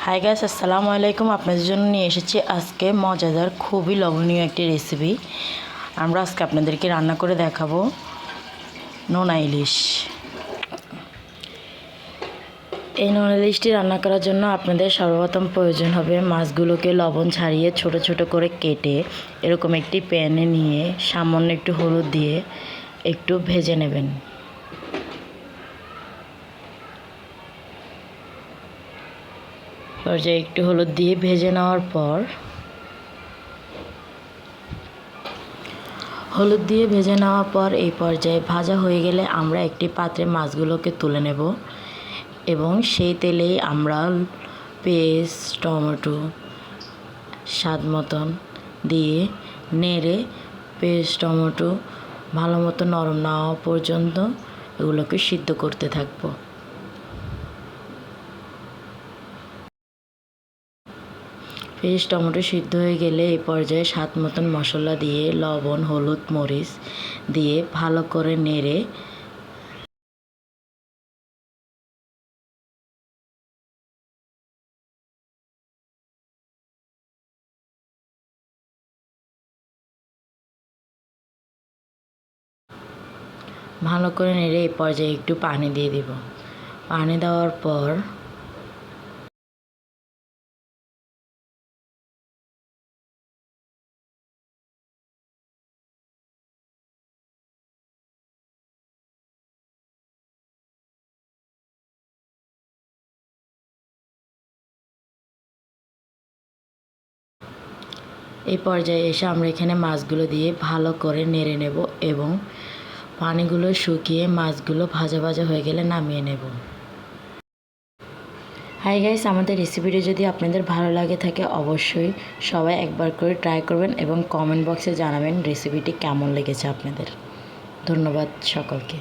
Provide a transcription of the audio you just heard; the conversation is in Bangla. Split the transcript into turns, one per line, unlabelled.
হাই গাইস, আসসালামু আলাইকুম। আপনাদের জন্য নিয়ে এসেছি আজকে মজাদার খুবই লবণীয় একটি রেসিপি। আমরা আজকে আপনাদেরকে রান্না করে দেখাবো নোনা ইলিশ। এই নোনা ইলিশটি রান্না করার জন্য আপনাদের সর্বপ্রথম প্রয়োজন হবে মাছগুলোকে লবণ ছাড়িয়ে ছোট ছোট করে কেটে এরকম একটি প্যানে নিয়ে সামান্য একটু হলুদ দিয়ে একটু ভেজে নেবেন। পর্যায়ে একটু হলুদ দিয়ে ভেজে নেওয়ার পর এই পর্যায়ে ভাজা হয়ে গেলে আমরা একটি পাত্রে মাছগুলোকে তুলে নেব এবং সেই তেলেই আমরা পেঁয়াজ টমেটো স্বাদ মতন দিয়ে নেড়ে পেঁয়াজ টমেটো ভালো মতো নরম না হওয়া পর্যন্ত এগুলোকে সিদ্ধ করতে থাকবো। পেঁয়াজ টমেটো সিদ্ধ হয়ে গেলে এই পর্যায়ে স্বাদ মতন মশলা দিয়ে লবণ হলুদ মরিচ দিয়ে ভালো করে নেড়ে এই পর্যায়ে একটু পানি দিয়ে দিব। পানি দেওয়ার পর এসে আমরা এখানে মাছগুলো দিয়ে ভালো করে নেড়ে নেব এবং পানিগুলো শুকিয়ে মাছগুলো ভাজা ভাজা হয়ে গেলে নামিয়ে নেব। হাই গাইস, আমাদের রেসিপিটি যদি আপনাদের ভালো লাগে থাকে অবশ্যই সবাই একবার করে ট্রাই করবেন এবং কমেন্ট বক্সে জানাবেন রেসিপিটি কেমন লেগেছে আপনাদের। ধন্যবাদ সকলকে।